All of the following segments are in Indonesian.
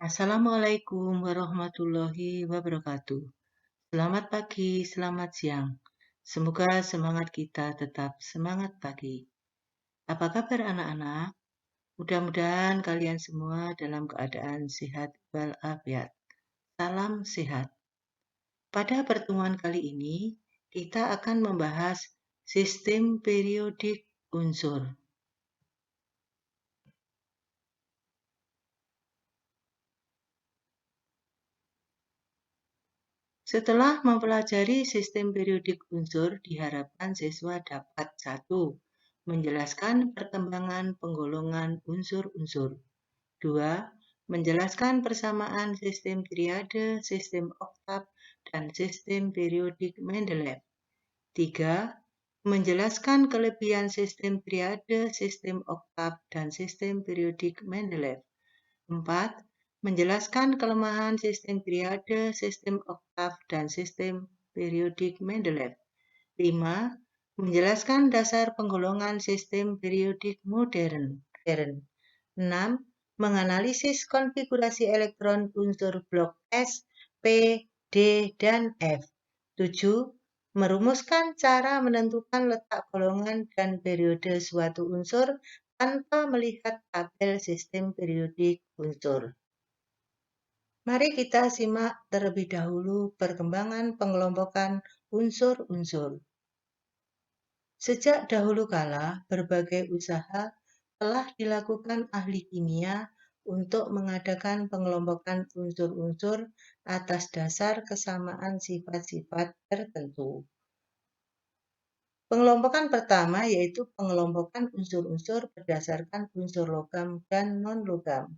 Assalamualaikum warahmatullahi wabarakatuh. Selamat pagi, selamat siang. Semoga semangat kita tetap semangat pagi. Apa kabar anak-anak? Mudah-mudahan kalian semua dalam keadaan sehat walafiat. Salam sehat. Pada pertemuan kali ini, kita akan membahas sistem periodik unsur. Setelah mempelajari sistem periodik unsur, diharapkan siswa dapat 1. Menjelaskan perkembangan penggolongan unsur-unsur. 2. Menjelaskan persamaan sistem triade, sistem oktav, dan sistem periodik Mendeleev. 3. Menjelaskan kelebihan sistem triade, sistem oktav, dan sistem periodik Mendeleev. 4. Menjelaskan kelemahan sistem triade, sistem oktav, dan sistem periodik Mendeleev. 5. Menjelaskan dasar penggolongan sistem periodik modern. 6. Menganalisis konfigurasi elektron unsur blok S, P, D, dan F. 7. Merumuskan cara menentukan letak golongan dan periode suatu unsur tanpa melihat tabel sistem periodik unsur. Mari kita simak terlebih dahulu perkembangan pengelompokan unsur-unsur. Sejak dahulu kala, berbagai usaha telah dilakukan ahli kimia untuk mengadakan pengelompokan unsur-unsur atas dasar kesamaan sifat-sifat tertentu. Pengelompokan pertama yaitu pengelompokan unsur-unsur berdasarkan unsur logam dan non-logam.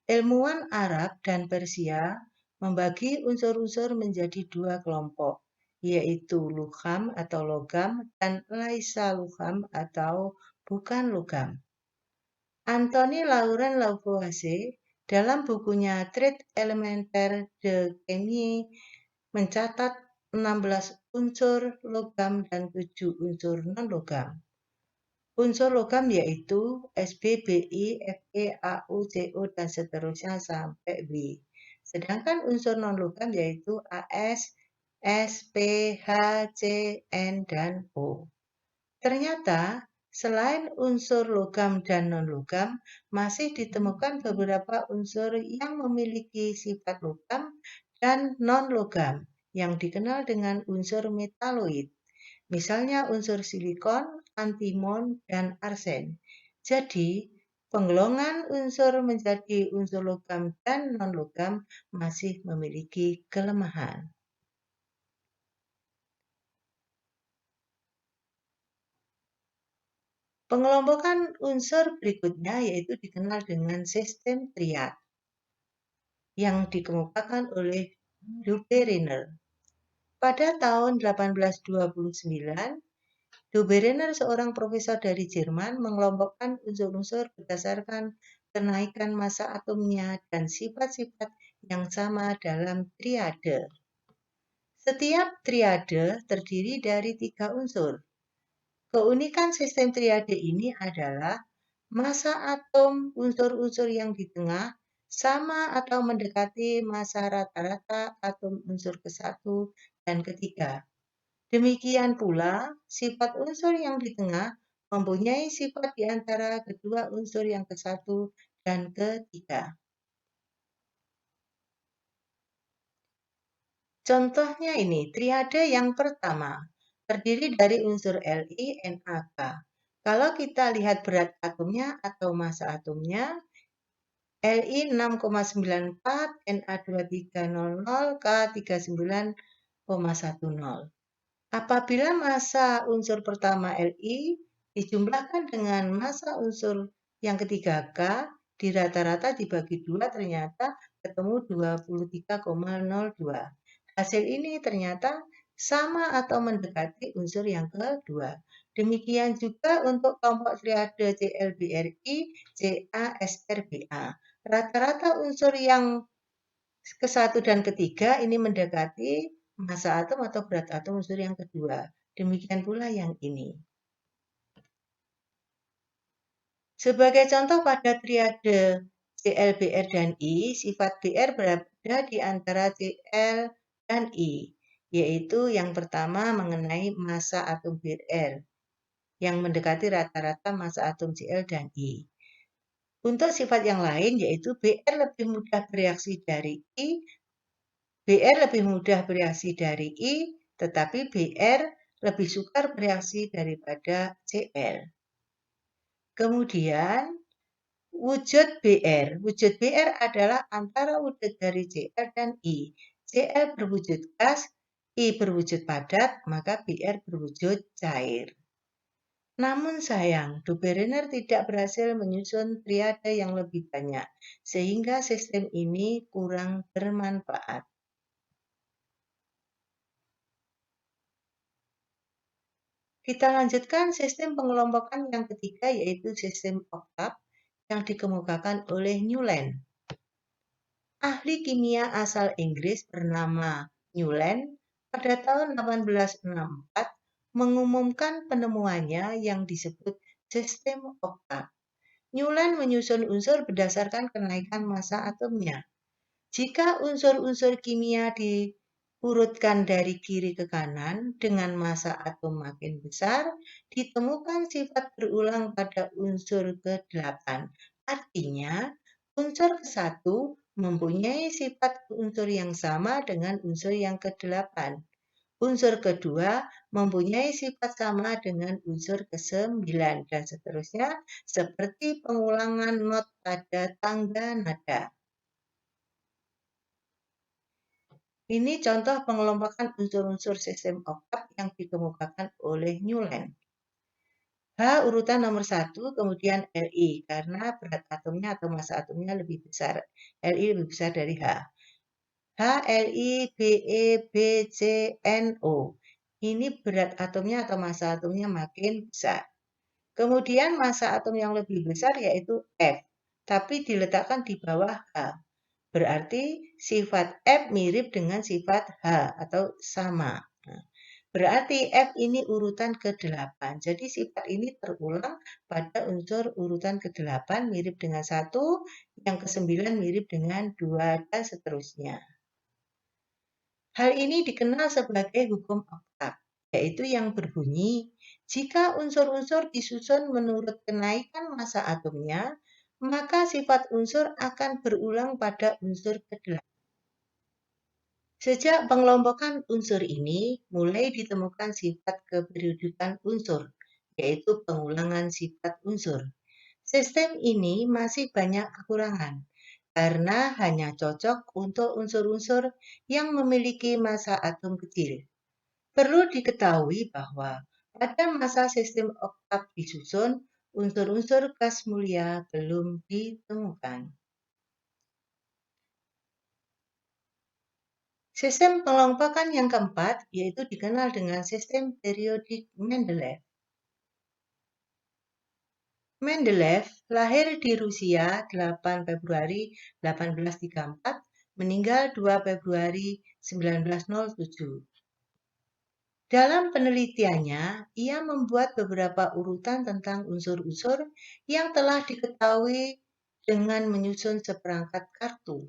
Ilmuwan Arab dan Persia membagi unsur-unsur menjadi 2 kelompok, yaitu lugham atau logam dan laisa lugham atau bukan logam. Anthony Laurent Lavoisier dalam bukunya Traité élémentaire de chimie mencatat 16 unsur logam dan 7 unsur non-logam. Unsur logam yaitu Sb, Bi, Fe, Au, Co, dan seterusnya sampai W. Sedangkan unsur non-logam yaitu As, S, P, H, C, N, dan O. Ternyata, selain unsur logam dan non-logam, masih ditemukan beberapa unsur yang memiliki sifat logam dan non-logam yang dikenal dengan unsur metaloid. Misalnya unsur silikon, antimon, dan arsen. Jadi, penggolongan unsur menjadi unsur logam dan non-logam masih memiliki kelemahan. Pengelompokan unsur berikutnya yaitu dikenal dengan sistem triad yang dikemukakan oleh Dobereiner. Pada tahun 1829, Dobereiner, seorang profesor dari Jerman, mengelompokkan unsur-unsur berdasarkan kenaikan massa atomnya dan sifat-sifat yang sama dalam triade. Setiap triade terdiri dari 3 unsur. Keunikan sistem triade ini adalah massa atom unsur-unsur yang di tengah sama atau mendekati massa rata-rata atom unsur ke-1 dan ke-3. Demikian pula, sifat unsur yang di tengah mempunyai sifat di antara kedua unsur yang ke-1 dan ke-3. Contohnya ini, triade yang pertama terdiri dari unsur Li, Na, K. Kalau kita lihat berat atomnya atau massa atomnya, Li 6,94, Na 2300, K 39,10. Apabila massa unsur pertama Li dijumlahkan dengan massa unsur yang ketiga K, di rata-rata dibagi 2 ternyata ketemu 23,02. Hasil ini ternyata sama atau mendekati unsur yang kedua. Demikian juga untuk kelompok triade ClBrI, CaSrBa. Rata-rata unsur yang ke-1 dan ke-3 ini mendekati massa atom atau berat atom unsur yang kedua. Demikian pula yang ini. Sebagai contoh pada triade Cl, Br, dan I, sifat Br berada di antara Cl dan I, yaitu yang pertama mengenai massa atom Br, yang mendekati rata-rata massa atom Cl dan I. Untuk sifat yang lain, yaitu Br lebih mudah bereaksi dari I, Br lebih mudah bereaksi dari I, tetapi Br lebih sukar bereaksi daripada Cl. Kemudian, wujud Br. Wujud Br adalah antara wujud dari Cl dan I. Cl berwujud gas, I berwujud padat, maka Br berwujud cair. Namun sayang, Doberener tidak berhasil menyusun triade yang lebih banyak, sehingga sistem ini kurang bermanfaat. Kita lanjutkan sistem pengelompokan yang ketiga, yaitu sistem oktav yang dikemukakan oleh Newland. Ahli kimia asal Inggris bernama Newland pada tahun 1864 mengumumkan penemuannya yang disebut sistem oktav. Newland menyusun unsur berdasarkan kenaikan massa atomnya. Jika unsur-unsur kimia diurutkan dari kiri ke kanan dengan massa atom makin besar, ditemukan sifat berulang pada unsur ke-8. Artinya, unsur ke-1 mempunyai sifat unsur yang sama dengan unsur yang ke-8. Unsur kedua mempunyai sifat sama dengan unsur ke-9 dan seterusnya, seperti pengulangan not pada tangga nada. Ini contoh pengelompokan unsur-unsur sistem oktav yang dikemukakan oleh Newland. H urutan nomor 1, kemudian Li, karena berat atomnya atau massa atomnya lebih besar. Li lebih besar dari H. H, Li, Be, Bc, No. Ini berat atomnya atau massa atomnya makin besar. Kemudian massa atom yang lebih besar yaitu F, tapi diletakkan di bawah H. Berarti sifat F mirip dengan sifat H atau sama. Berarti F ini urutan ke-8. Jadi sifat ini terulang pada unsur urutan ke-8 mirip dengan 1, yang ke-9 mirip dengan 2, dan seterusnya. Hal ini dikenal sebagai hukum oktav, yaitu yang berbunyi, jika unsur-unsur disusun menurut kenaikan massa atomnya, maka sifat unsur akan berulang pada unsur ke-8. Sejak pengelompokan unsur ini, mulai ditemukan sifat keperiodikan unsur, yaitu pengulangan sifat unsur. Sistem ini masih banyak kekurangan, karena hanya cocok untuk unsur-unsur yang memiliki massa atom kecil. Perlu diketahui bahwa pada masa sistem oktav disusun, unsur-unsur gas mulia belum ditemukan. Sistem pengelompokan yang keempat yaitu dikenal dengan sistem periodik Mendeleev. Mendeleev lahir di Rusia 8 Februari 1834, meninggal 2 Februari 1907. Dalam penelitiannya, ia membuat beberapa urutan tentang unsur-unsur yang telah diketahui dengan menyusun seperangkat kartu,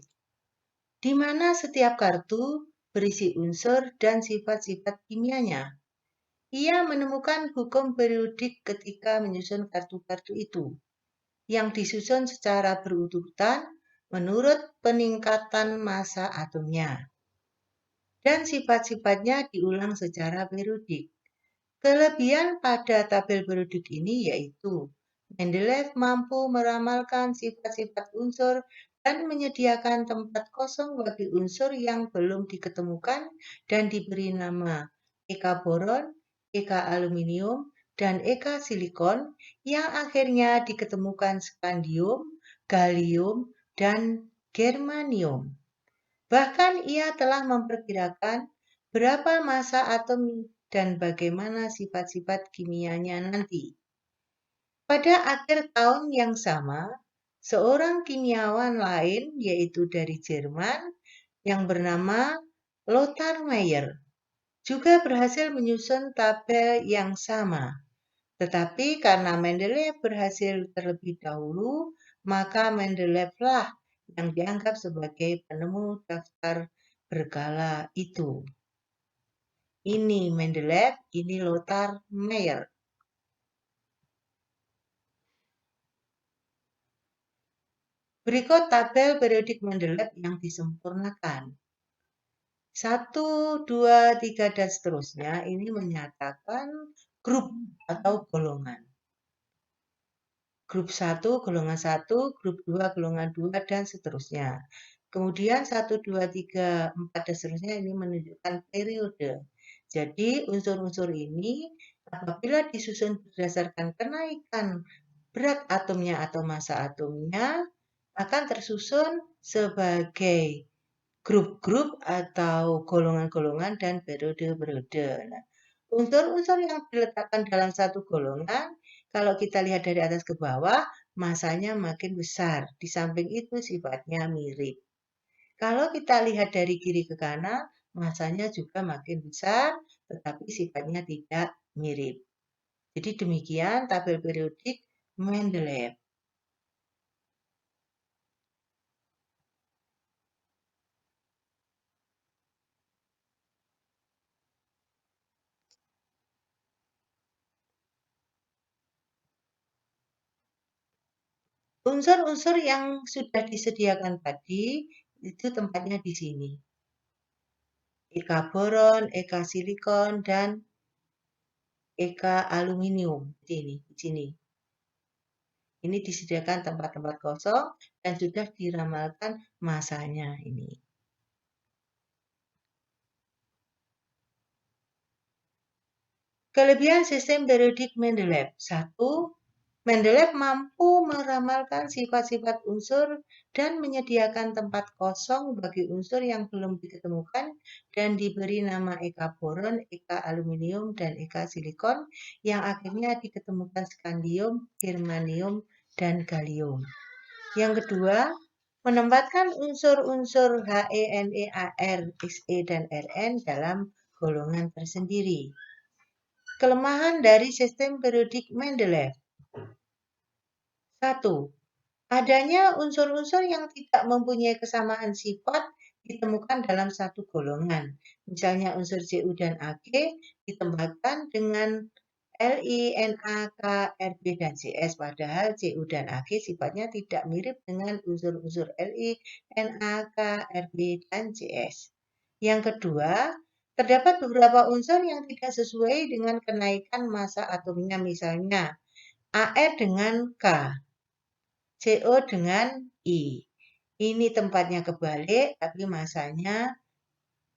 di mana setiap kartu berisi unsur dan sifat-sifat kimianya. Ia menemukan hukum periodik ketika menyusun kartu-kartu itu, yang disusun secara berurutan menurut peningkatan massa atomnya. Dan sifat-sifatnya diulang secara periodik. Kelebihan pada tabel periodik ini yaitu Mendeleev mampu meramalkan sifat-sifat unsur dan menyediakan tempat kosong bagi unsur yang belum diketemukan dan diberi nama Eka boron, Eka aluminium, dan Eka silikon yang akhirnya diketemukan skandium, gallium, dan germanium. Bahkan ia telah memperkirakan berapa massa atom dan bagaimana sifat-sifat kimianya nanti. Pada akhir tahun yang sama, seorang kimiawan lain yaitu dari Jerman yang bernama Lothar Meyer juga berhasil menyusun tabel yang sama. Tetapi karena Mendeleev berhasil terlebih dahulu, maka Mendeleev lah yang dianggap sebagai penemu daftar berkala itu. Ini Mendeleev, ini Lothar Meyer. Berikut tabel periodik Mendeleev yang disempurnakan. 1, 2, 3, dan seterusnya ini menyatakan grup atau golongan. Grup 1, golongan 1, grup 2, golongan 2, dan seterusnya. Kemudian 1, 2, 3, 4, dan seterusnya ini menunjukkan periode. Jadi unsur-unsur ini apabila disusun berdasarkan kenaikan berat atomnya atau massa atomnya akan tersusun sebagai grup-grup atau golongan-golongan dan periode-periode. Nah, unsur-unsur yang diletakkan dalam satu golongan, kalau kita lihat dari atas ke bawah, masanya makin besar. Di samping itu sifatnya mirip. Kalau kita lihat dari kiri ke kanan, masanya juga makin besar, tetapi sifatnya tidak mirip. Jadi demikian tabel periodik Mendeleev. Unsur-unsur yang sudah disediakan tadi itu tempatnya di sini. Eka boron, eka silikon, dan eka aluminium. Di sini. Ini disediakan tempat-tempat kosong dan sudah diramalkan masanya ini. Kelebihan sistem periodik Mendeleev. 1. Mendeleev mampu meramalkan sifat-sifat unsur dan menyediakan tempat kosong bagi unsur yang belum diketemukan dan diberi nama eka boron, eka aluminium, dan eka silikon yang akhirnya diketemukan skandium, germanium, dan gallium. Yang kedua, menempatkan unsur-unsur He, Ne, Ar, Xe, dan Rn dalam golongan tersendiri. Kelemahan dari sistem periodik Mendeleev. 1. Adanya unsur-unsur yang tidak mempunyai kesamaan sifat ditemukan dalam satu golongan. Misalnya unsur Cu dan Ag ditempatkan dengan Li, Na, K, Rb, dan Cs. Padahal Cu dan Ag sifatnya tidak mirip dengan unsur-unsur Li, Na, K, Rb, dan Cs. Yang kedua, terdapat beberapa unsur yang tidak sesuai dengan kenaikan massa atomnya. Misalnya Ar dengan K, CO dengan I. Ini tempatnya kebalik, tapi massanya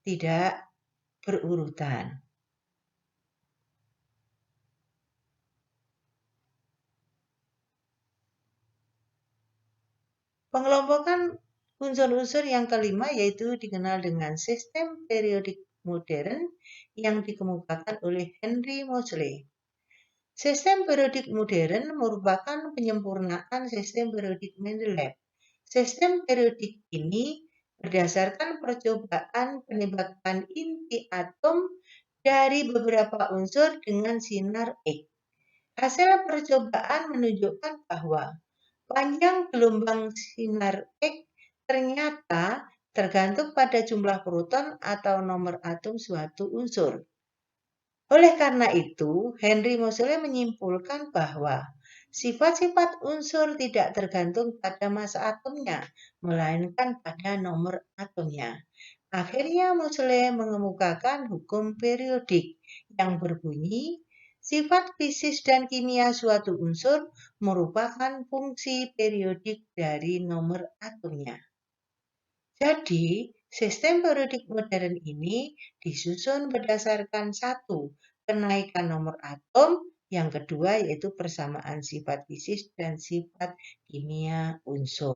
tidak berurutan. Pengelompokan unsur-unsur yang kelima yaitu dikenal dengan sistem periodik modern yang dikemukakan oleh Henry Moseley. Sistem periodik modern merupakan penyempurnaan sistem periodik Mendeleev. Sistem periodik ini berdasarkan percobaan penembakan inti atom dari beberapa unsur dengan sinar X. Hasil percobaan menunjukkan bahwa panjang gelombang sinar X ternyata tergantung pada jumlah proton atau nomor atom suatu unsur. Oleh karena itu, Henry Moseley menyimpulkan bahwa sifat-sifat unsur tidak tergantung pada massa atomnya, melainkan pada nomor atomnya. Akhirnya Moseley mengemukakan hukum periodik yang berbunyi, sifat fisis dan kimia suatu unsur merupakan fungsi periodik dari nomor atomnya. Jadi, sistem periodik modern ini disusun berdasarkan 1. Kenaikan nomor atom, yang kedua yaitu persamaan sifat fisis dan sifat kimia unsur.